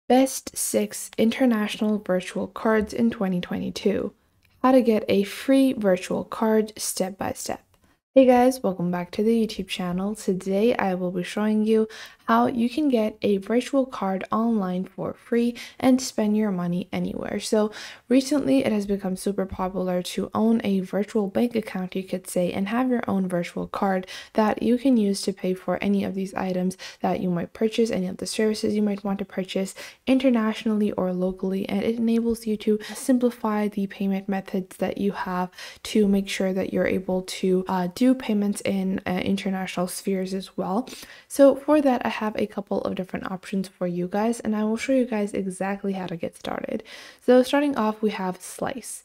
Best 6 International Virtual Cards in 2022. How to get a free virtual card step by step. Hey guys, welcome back to the YouTube channel. Today I will be showing you how you can get a virtual card online for free and spend your money anywhere. So recently it has become super popular to own a virtual bank account, you could say, and have your own virtual card that you can use to pay for any of these items that you might purchase, any of the services you might want to purchase internationally or locally, and it enables you to simplify the payment methods that you have to make sure that you're able to do payments in international spheres as well. So for that, I have a couple of different options for you guys, and I will show you guys exactly how to get started. So starting off, we have Slice.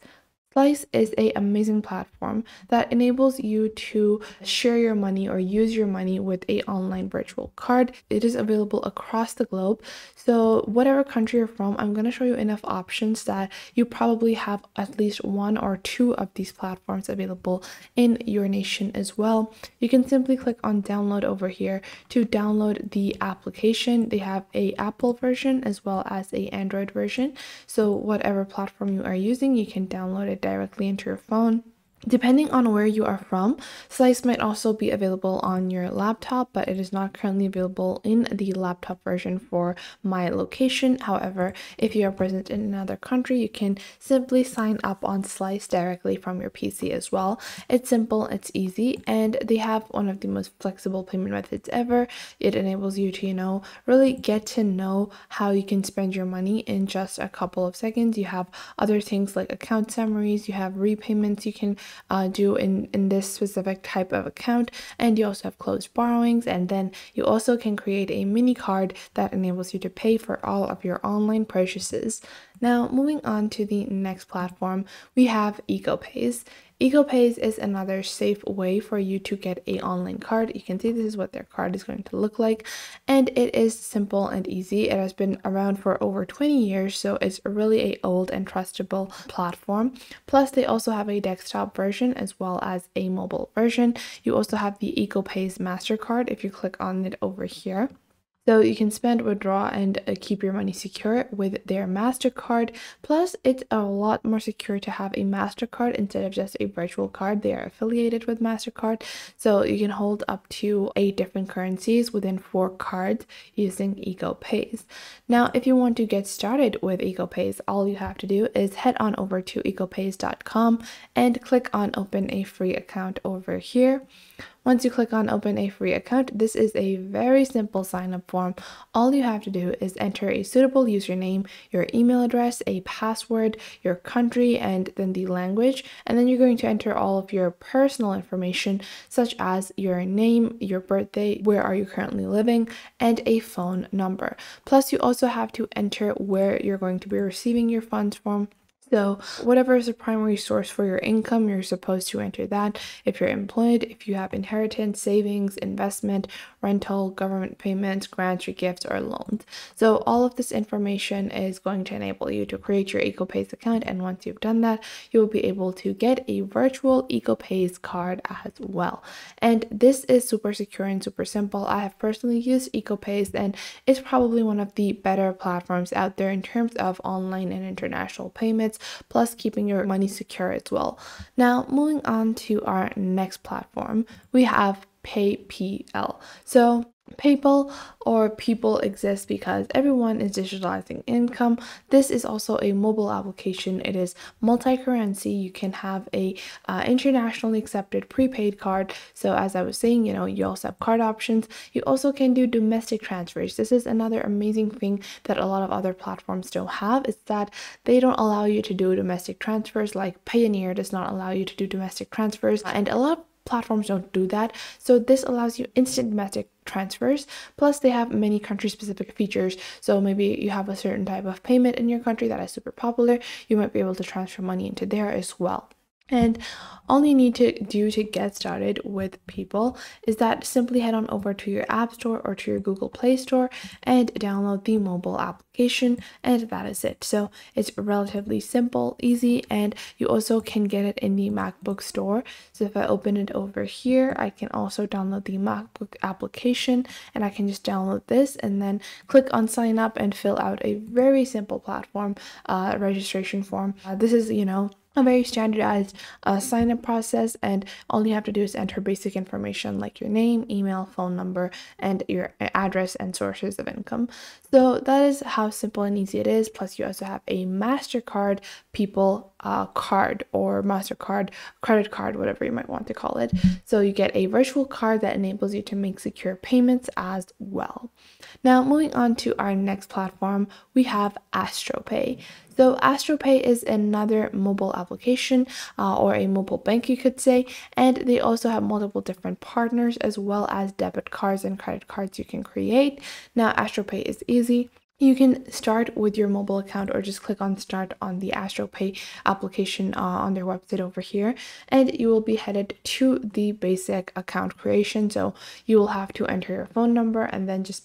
Slice is an amazing platform that enables you to share your money or use your money with an online virtual card. It is available across the globe. So whatever country you're from, I'm going to show you enough options that you probably have at least one or two of these platforms available in your nation as well. You can simply click on download over here to download the application. They have an Apple version as well as an Android version. So whatever platform you are using, you can download it directly into your phone. Depending on where you are from, Slice might also be available on your laptop, but it is not currently available in the laptop version for my location. However, if you are present in another country, you can simply sign up on Slice directly from your PC as well. It's simple, it's easy, and they have one of the most flexible payment methods ever. It enables you to, really get to know how you can spend your money in just a couple of seconds. You have other things like account summaries, you have repayments you can do in this specific type of account, and you also have closed borrowings, and then you also can create a mini card that enables you to pay for all of your online purchases. Now moving on to the next platform, we have EcoPays. EcoPays is another safe way for you to get an online card. You can see this is what their card is going to look like, and it is simple and easy. It has been around for over 20 years, so it's really a old and trustable platform. Plus, they also have a desktop version as well as a mobile version. You also have the EcoPays MasterCard if you click on it over here. So you can spend, withdraw, and keep your money secure with their MasterCard. Plus, it's a lot more secure to have a MasterCard instead of just a virtual card. They are affiliated with MasterCard, so you can hold up to 8 different currencies within 4 cards using EcoPays. Now, if you want to get started with EcoPays, all you have to do is head on over to ecopays.com and click on open a free account over here. Once you click on open a free account, this is a very simple sign up form. All you have to do is enter a suitable username, your email address, a password, your country, and then the language. And then you're going to enter all of your personal information, such as your name, your birthday, where are you currently living, and a phone number. Plus, you also have to enter where you're going to be receiving your funds from. So whatever is the primary source for your income, you're supposed to enter that. If you're employed, if you have inheritance, savings, investment, rental, government payments, grants, or gifts, or loans. So all of this information is going to enable you to create your EcoPays account, and once you've done that, you will be able to get a virtual EcoPays card as well. And this is super secure and super simple. I have personally used EcoPays, and it's probably one of the better platforms out there in terms of online and international payments, plus keeping your money secure as well. Now, moving on to our next platform, we have PayPal. So PayPal, or people, exists because everyone is digitalizing income. This is also a mobile application. It is multi-currency. You can have a internationally accepted prepaid card. So as I was saying, you also have card options. You also can do domestic transfers. This is another amazing thing that a lot of other platforms don't have, is that they don't allow you to do domestic transfers. Like Payoneer does not allow you to do domestic transfers, and a lot of platforms don't do that. So this allows you instant domestic transfers. Plus, they have many country specific features. So maybe you have a certain type of payment in your country that is super popular, you might be able to transfer money into there as well. And all you need to do to get started with people is that simply head on over to your App Store or to your Google Play Store and download the mobile application, and that is it. So it's relatively simple, easy, and you also can get it in the MacBook Store. So if I open it over here, I can also download the MacBook application, and I can just download this and then click on sign up and fill out a very simple platform registration form. This is, a very standardized sign up process, and all you have to do is enter basic information like your name, email, phone number, and your address and sources of income. So that is how simple and easy it is. Plus, you also have a MasterCard People card, or MasterCard credit card, whatever you might want to call it. So you get a virtual card that enables you to make secure payments as well. Now, moving on to our next platform, we have AstroPay. So AstroPay is another mobile application or a mobile bank, you could say, and they also have multiple different partners as well as debit cards and credit cards you can create. Now, AstroPay is easy. You can start with your mobile account or just click on start on the AstroPay application on their website over here, and you will be headed to the basic account creation. So you will have to enter your phone number and then just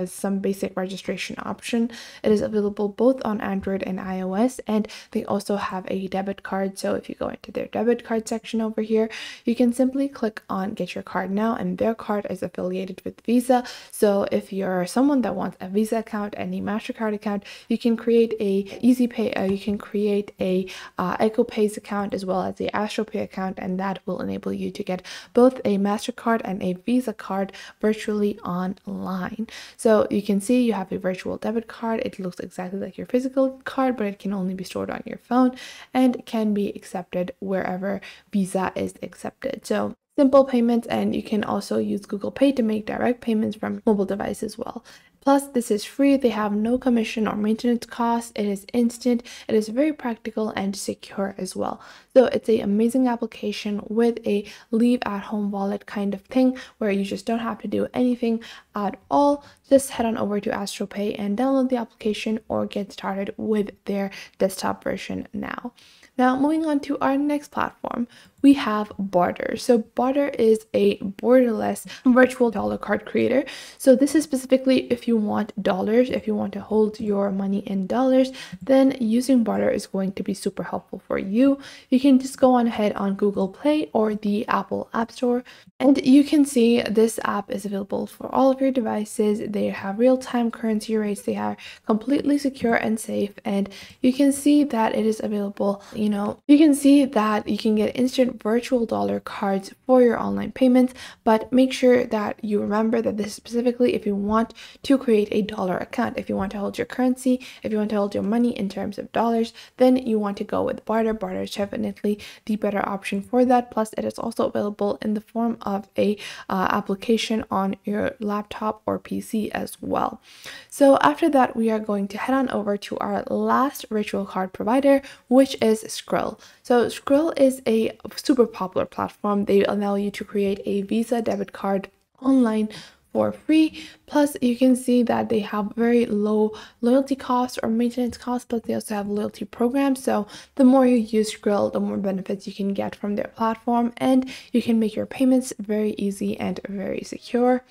some basic registration option. It is available both on Android and iOS, and they also have a debit card. So if you go into their debit card section over here, you can simply click on get your card now, and their card is affiliated with Visa. So if you're someone that wants a Visa account and a MasterCard account, you can create a you can create a EcoPays account as well as the AstroPay account, and that will enable you to get both a MasterCard and a Visa card virtually online. So you can see you have a virtual debit card. It looks exactly like your physical card, but it can only be stored on your phone and can be accepted wherever Visa is accepted. So simple payments, and you can also use Google Pay to make direct payments from mobile device as well. Plus, this is free. They have no commission or maintenance costs. It is instant. It is very practical and secure as well. So it's an amazing application with a leave at home wallet kind of thing where you just don't have to do anything at all. Just head on over to AstroPay and download the application or get started with their desktop version now. Now, moving on to our next platform, we have Barter. So Barter is a borderless virtual dollar card creator. So this is specifically if you want dollars, if you want to hold your money in dollars, then using Barter is going to be super helpful for you. You can just go on ahead on Google Play or the Apple App Store, and you can see this app is available for all of your devices. They have real-time currency rates. They are completely secure and safe, and you can see that it is available. You can see that you can get instant virtual dollar cards for your online payments, but make sure that you remember that this is specifically if you want to create a dollar account. If you want to hold your currency, if you want to hold your money in terms of dollars, then you want to go with Barter. Barter is definitely the better option for that. Plus, it is also available in the form of a application on your laptop or PC as well. So after that, we are going to head on over to our last virtual card provider, which is Skrill. So Skrill is a super popular platform. They allow you to create a Visa debit card online for free. Plus, you can see that they have very low loyalty costs or maintenance costs, but they also have loyalty programs. So the more you use Skrill, the more benefits you can get from their platform, and you can make your payments very easy and very secure.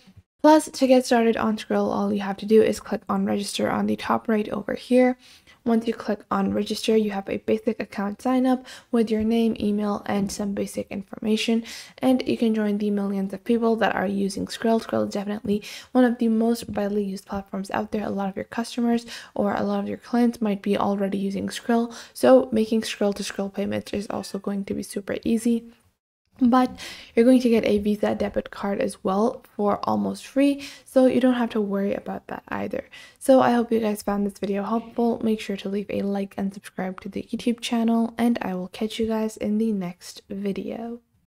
Plus, to get started on Skrill, all you have to do is click on register on the top right over here. Once you click on register, you have a basic account sign up with your name, email, and some basic information, and you can join the millions of people that are using Skrill. Skrill is definitely one of the most widely used platforms out there. A lot of your customers or a lot of your clients might be already using Skrill, so making Skrill to Skrill payments is also going to be super easy. But you're going to get a Visa debit card as well for almost free, so you don't have to worry about that either. So I hope you guys found this video helpful. Make sure to leave a like and subscribe to the YouTube channel, and I will catch you guys in the next video.